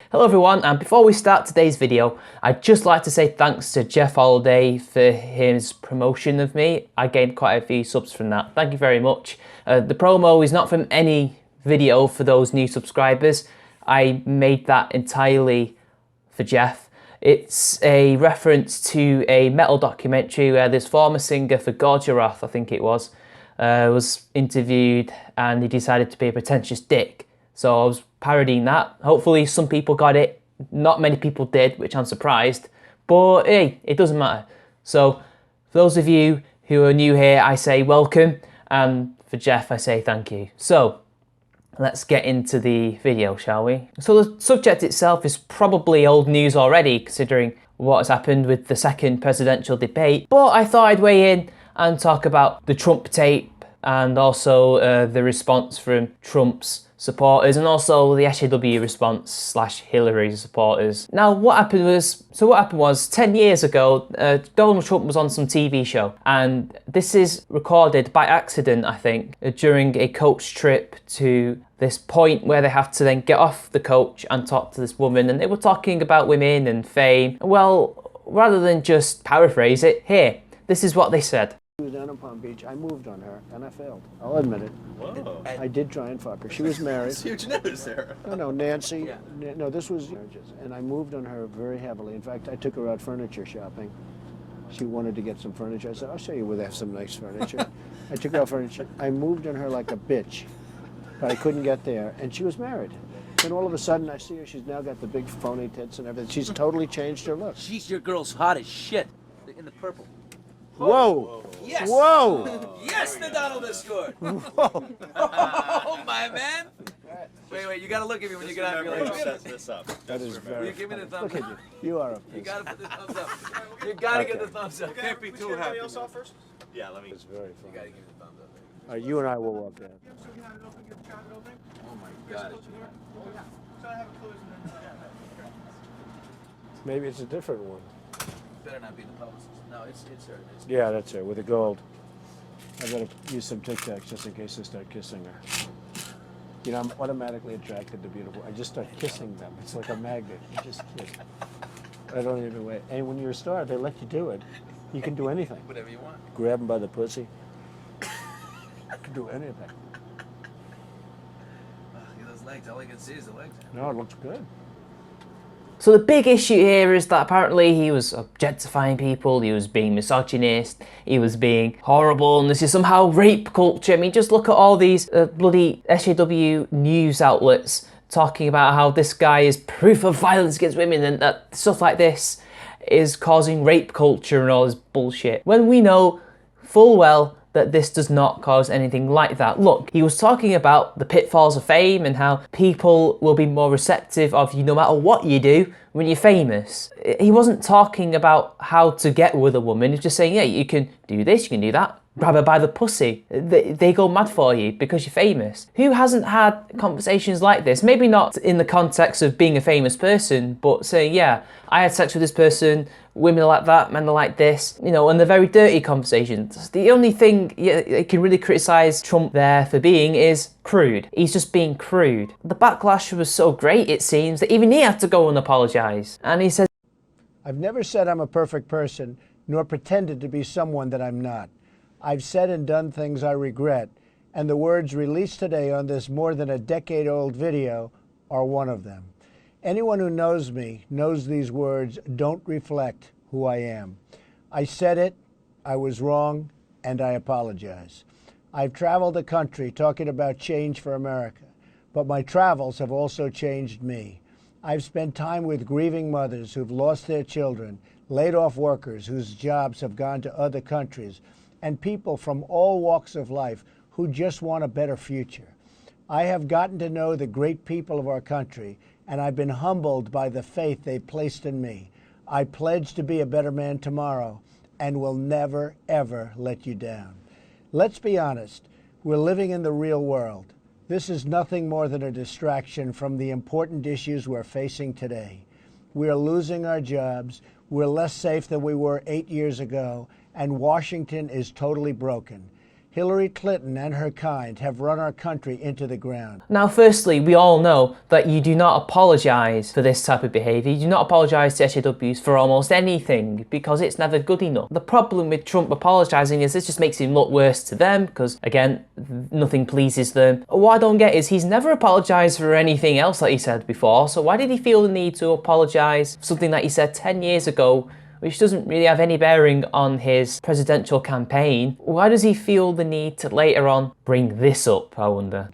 Hello everyone, and before we start today's video, I'd just like to say thanks to Jeff Holiday for his promotion of me. I gained quite a few subs from that. Thank you very much. The promo is not from any video for those new subscribers. I made that entirely for Jeff. It's a reference to a metal documentary where this former singer for Gorgoroth, I think it was interviewed, and he decided to be a pretentious dick. So I was parodying that. Hopefully some people got it. Not many people did, which I'm surprised. But hey, it doesn't matter. So for those of you who are new here, I say welcome. And for Jeff, I say thank you. So let's get into the video, shall we? So the subject itself is probably old news already, considering what has happened with the second presidential debate. But I thought I'd weigh in and talk about the Trump tape and also the response from Trump's supporters and also the SJW response / Hillary supporters. Now what happened was 10 years ago, Donald Trump was on some TV show, and this is recorded by accident, I think, during a coach trip to this point where they have to then get off the coach and talk to this woman, and they were talking about women and fame. Well, rather than just paraphrase it, here, this is what they said. She was down in Palm Beach. I moved on her, and I failed. I'll admit it. Whoa. I did try and fuck her. She was married. That's huge news there. No, Nancy. Yeah. No, this was marriages. And I moved on her very heavily. In fact, I took her out furniture shopping. She wanted to get some furniture. I said, I'll show you where they have some nice furniture. I took her out furniture. I moved on her like a bitch, but I couldn't get there. And she was married. Then all of a sudden, I see her. She's now got the big phony tits and everything. She's totally changed her look. Jeez, your girl's hot as shit. In the purple. Whoa! Yes! Whoa! Yes, the Donald has scored! Whoa! Oh, my man! Wait, you gotta look at me when you get out. You're like, Set this up. That is will very you give me the thumbs Look at up? you. You are a You piece. gotta put the thumbs up. You gotta get Okay. the thumbs up. Can't be too happy. Else off first? Yeah, let me. It's very You funny. gotta give me the thumbs up. All right, you and I will walk down. Oh my god. Maybe it's a different one. Better not be the publicist. No, it's her. Yeah, that's her, with the gold. I gotta use some Tic Tacs just in case I start kissing her. You know, I'm automatically attracted to beautiful. I just start kissing them. It's like a magnet. You just kiss. I don't even wait. And when you're a star, they let you do it. You can do anything. Whatever you want. Grab them by the pussy. You can do anything. Look at those legs. All I can see is the legs. No, it looks good. So the big issue here is that apparently he was objectifying people, he was being misogynist, he was being horrible, and this is somehow rape culture. I mean, just look at all these bloody SJW news outlets talking about how this guy is proof of violence against women and that stuff like this is causing rape culture and all this bullshit. When we know full well that this does not cause anything like that. Look, he was talking about the pitfalls of fame and how people will be more receptive of you no matter what you do when you're famous. He wasn't talking about how to get with a woman. He was just saying, yeah, you can do this, you can do that. Grab her by the pussy. They go mad for you because you're famous. Who hasn't had conversations like this? Maybe not in the context of being a famous person, but saying, yeah, I had sex with this person, women are like that, men are like this, you know, and they're very dirty conversations. The only thing you can really criticise Trump there for being is crude. He's just being crude. The backlash was so great, it seems, that even he had to go and apologise. And he said, I've never said I'm a perfect person, nor pretended to be someone that I'm not. I've said and done things I regret, and the words released today on this more than a decade-old video are one of them. Anyone who knows me knows these words don't reflect who I am. I said it, I was wrong, and I apologize. I've traveled the country talking about change for America, but my travels have also changed me. I've spent time with grieving mothers who've lost their children, laid off workers whose jobs have gone to other countries, and people from all walks of life who just want a better future. I have gotten to know the great people of our country, and I've been humbled by the faith they placed in me. I pledge to be a better man tomorrow and will never, ever let you down. Let's be honest, we're living in the real world. This is nothing more than a distraction from the important issues we're facing today. We're losing our jobs, we're less safe than we were 8 years ago, and Washington is totally broken. Hillary Clinton and her kind have run our country into the ground. Now, firstly, we all know that you do not apologise for this type of behaviour. You do not apologise to SJWs for almost anything because it's never good enough. The problem with Trump apologising is this just makes him look worse to them because, again, nothing pleases them. What I don't get is he's never apologised for anything else that he said before, so why did he feel the need to apologise for something that he said 10 years ago, which doesn't really have any bearing on his presidential campaign? Why does he feel the need to later on bring this up, I wonder?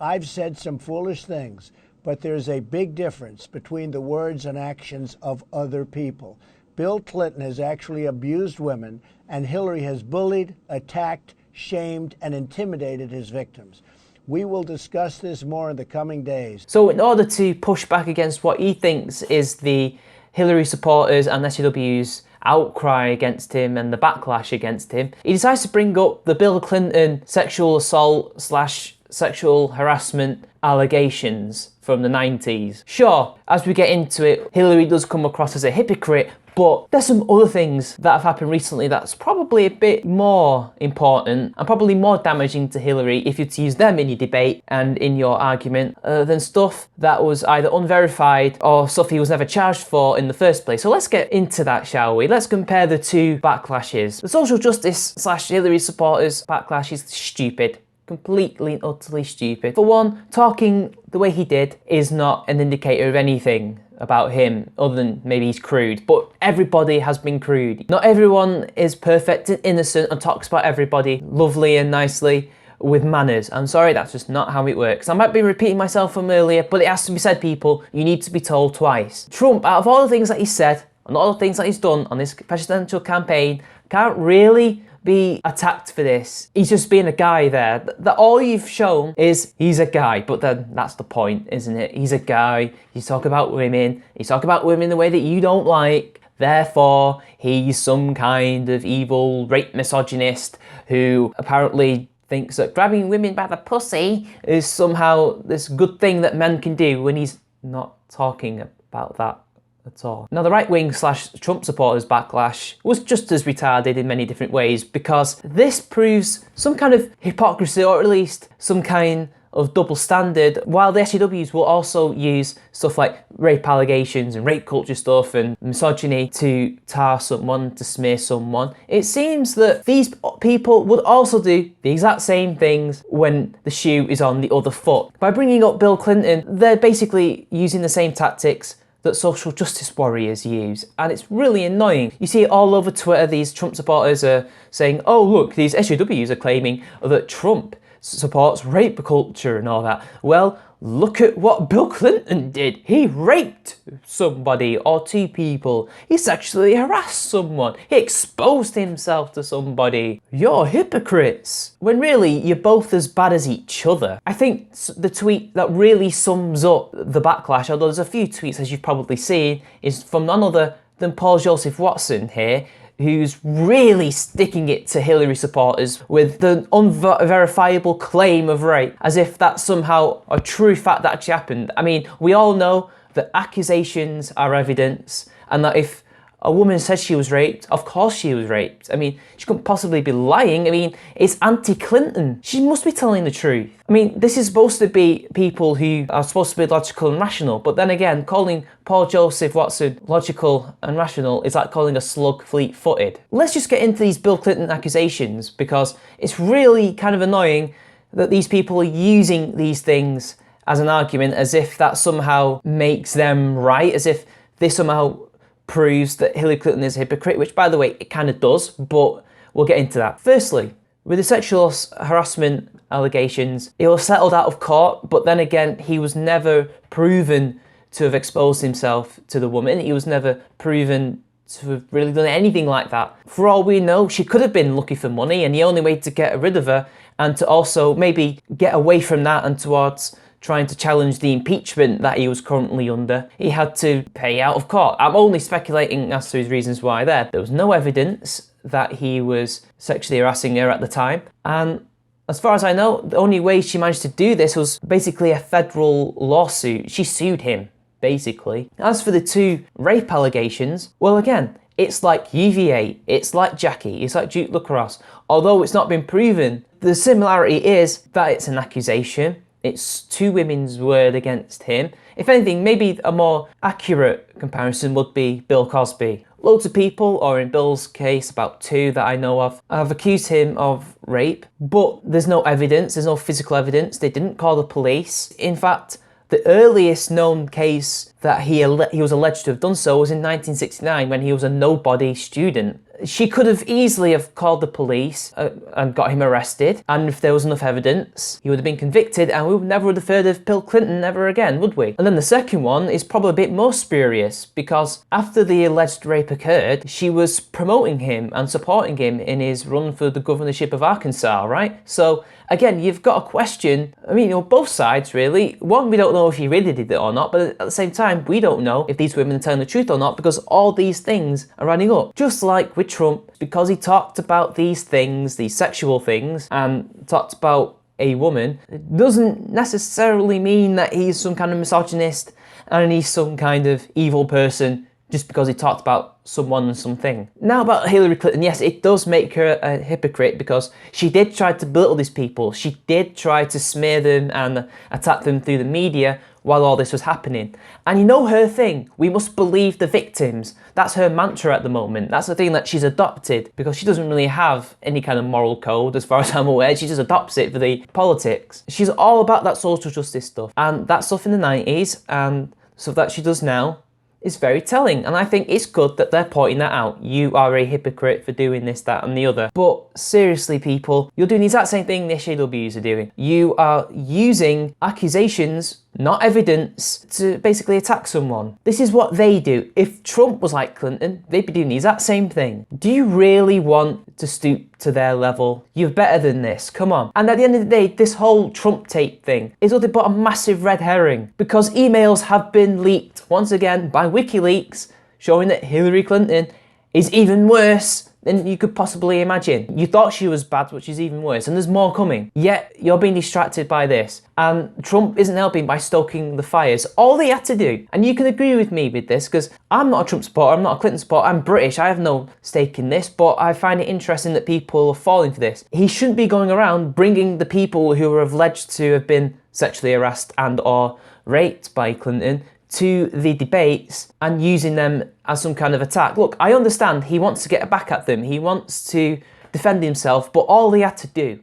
I've said some foolish things, but there's a big difference between the words and actions of other people. Bill Clinton has actually abused women, and Hillary has bullied, attacked, shamed, and intimidated his victims. We will discuss this more in the coming days. So in order to push back against what he thinks is the Hillary supporters and SJWs outcry against him and the backlash against him, he decides to bring up the Bill Clinton sexual assault / sexual harassment allegations from the 90s. Sure, as we get into it, Hillary does come across as a hypocrite, but there's some other things that have happened recently that's probably a bit more important and probably more damaging to Hillary if you're to use them in your debate and in your argument than stuff that was either unverified or stuff he was never charged for in the first place. So let's get into that, shall we? Let's compare the two backlashes. The social justice / Hillary supporters backlash is stupid. Completely and utterly stupid. For one, talking the way he did is not an indicator of anything about him other than maybe he's crude, but everybody has been crude. Not everyone is perfect and innocent and talks about everybody lovely and nicely with manners. I'm sorry, that's just not how it works. I might be repeating myself from earlier, but it has to be said, people. You need to be told twice. Trump, out of all the things that he said and all the things that he's done on this presidential campaign, can't really be attacked for this. He's just being a guy there. That all you've shown is he's a guy, but then that's the point, isn't it? He's a guy. You talk about women. You talk about women the way that you don't like. Therefore, he's some kind of evil rape misogynist who apparently thinks that grabbing women by the pussy is somehow this good thing that men can do when he's not talking about that at all. Now, the right-wing / Trump supporters backlash was just as retarded in many different ways because this proves some kind of hypocrisy, or at least some kind of double standard, while the SJWs will also use stuff like rape allegations and rape culture stuff and misogyny to tar someone, to smear someone. It seems that these people would also do the exact same things when the shoe is on the other foot. By bringing up Bill Clinton, they're basically using the same tactics that social justice warriors use, and it's really annoying. You see it all over Twitter. These Trump supporters are saying, oh look, these SJWs are claiming that Trump supports rape culture and all that. Well, look at what Bill Clinton did. He raped somebody or two people. He sexually harassed someone. He exposed himself to somebody. You're hypocrites. When really, you're both as bad as each other. I think the tweet that really sums up the backlash, although there's a few tweets as you've probably seen, is from none other than Paul Joseph Watson here, who's really sticking it to Hillary supporters with the unverifiable claim of rape, as if that's somehow a true fact that actually happened. I mean, we all know that accusations are evidence, and that if a woman says she was raped, of course she was raped. I mean, she couldn't possibly be lying. I mean, it's anti-Clinton. She must be telling the truth. I mean, this is supposed to be people who are supposed to be logical and rational, but then again, calling Paul Joseph Watson logical and rational is like calling a slug fleet-footed. Let's just get into these Bill Clinton accusations, because it's really kind of annoying that these people are using these things as an argument, as if that somehow makes them right, as if this somehow proves that Hillary Clinton is a hypocrite, which, by the way, it kind of does, but we'll get into that. Firstly, with the sexual harassment allegations, it was settled out of court, but then again, he was never proven to have exposed himself to the woman. He was never proven to have really done anything like that. For all we know, she could have been looking for money, and the only way to get rid of her and to also maybe get away from that and towards trying to challenge the impeachment that he was currently under, he had to pay out of court. I'm only speculating as to his reasons why there. There was no evidence that he was sexually harassing her at the time, and as far as I know, the only way she managed to do this was basically a federal lawsuit. She sued him. basically. As for the 2 rape allegations, well again, it's like UVA, it's like Jackie, it's like Duke Lacrosse. Although it's not been proven, the similarity is that it's an accusation. It's 2 women's word against him. If anything, maybe a more accurate comparison would be Bill Cosby. Loads of people, or in Bill's case, about 2 that I know of, have accused him of rape, but there's no evidence, there's no physical evidence. They didn't call the police. In fact, the earliest known case that he was alleged to have done so was in 1969 when he was a nobody student. She could have easily have called the police and got him arrested, and if there was enough evidence, he would have been convicted, and we never would have heard of Bill Clinton ever again, would we? And then the second one is probably a bit more spurious, because after the alleged rape occurred, she was promoting him and supporting him in his run for the governorship of Arkansas, right? So again, you've got a question, I mean, both sides really. One, we don't know if he really did it or not, but at the same time, we don't know if these women are telling the truth or not, because all these things are adding up. Just like with Trump, because he talked about these things, these sexual things, and talked about a woman, it doesn't necessarily mean that he's some kind of misogynist and he's some kind of evil person just because he talked about someone and something. Now about Hillary Clinton, yes, it does make her a hypocrite because she did try to belittle these people. She did try to smear them and attack them through the media while all this was happening. And you know her thing, we must believe the victims. That's her mantra at the moment. That's the thing that she's adopted because she doesn't really have any kind of moral code as far as I'm aware. She just adopts it for the politics. She's all about that social justice stuff. And that stuff in the 90s and stuff that she does now is very telling, and I think it's good that they're pointing that out. You are a hypocrite for doing this, that and the other. But seriously people, you're doing the exact same thing the SJWs are doing. You are using accusations, not evidence, to basically attack someone. This is what they do. If Trump was like Clinton, they'd be doing the exact same thing. Do you really want to stoop to their level? You're better than this, come on. And at the end of the day, this whole Trump tape thing is nothing but a massive red herring because emails have been leaked once again by WikiLeaks showing that Hillary Clinton is even worse than you could possibly imagine. You thought she was bad, but she's even worse, and there's more coming. Yet, you're being distracted by this. And Trump isn't helping by stoking the fires. All he had to do, and you can agree with me with this, because I'm not a Trump supporter, I'm not a Clinton supporter, I'm British, I have no stake in this, but I find it interesting that people are falling for this. He shouldn't be going around bringing the people who are alleged to have been sexually harassed and or raped by Clinton to the debates and using them as some kind of attack. Look, I understand he wants to get back at them, he wants to defend himself, but all he had to do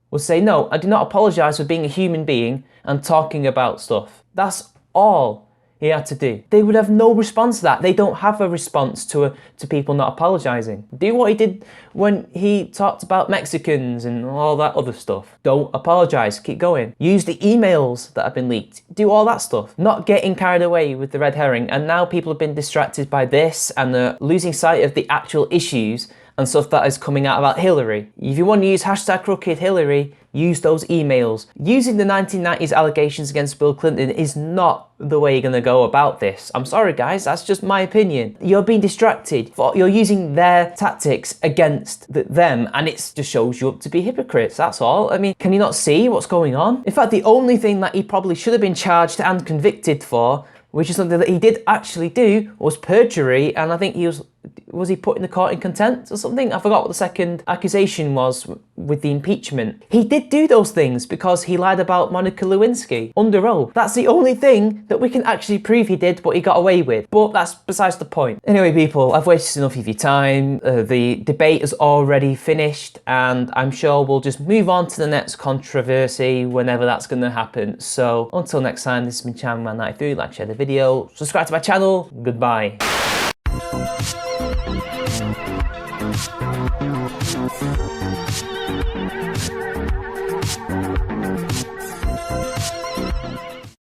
was say, no, I do not apologise for being a human being and talking about stuff. That's all he had to do. They would have no response to that. They don't have a response to people not apologising. Do what he did when he talked about Mexicans and all that other stuff. Don't apologise, keep going. Use the emails that have been leaked. Do all that stuff. Not getting carried away with the red herring. And now people have been distracted by this and they're losing sight of the actual issues and stuff that is coming out about Hillary. If you want to use #CrookedHillary, use those emails. Using the 1990s allegations against Bill Clinton is not the way you're going to go about this. I'm sorry guys, that's just my opinion. You're being distracted. You're using their tactics against them and it just shows you up to be hypocrites, that's all. I mean, can you not see what's going on? In fact, the only thing that he probably should have been charged and convicted for, which is something that he did actually do, was perjury, and I think he was he put in the court in contempt or something? I forgot what the second accusation was with the impeachment. He did do those things because he lied about Monica Lewinsky under oath. That's the only thing that we can actually prove he did, but he got away with. But that's besides the point. Anyway, people, I've wasted enough of your time. The debate is already finished, and I'm sure we'll just move on to the next controversy whenever that's going to happen. So until next time, this has been ChamMan93. Like, share the video, subscribe to my channel. Goodbye.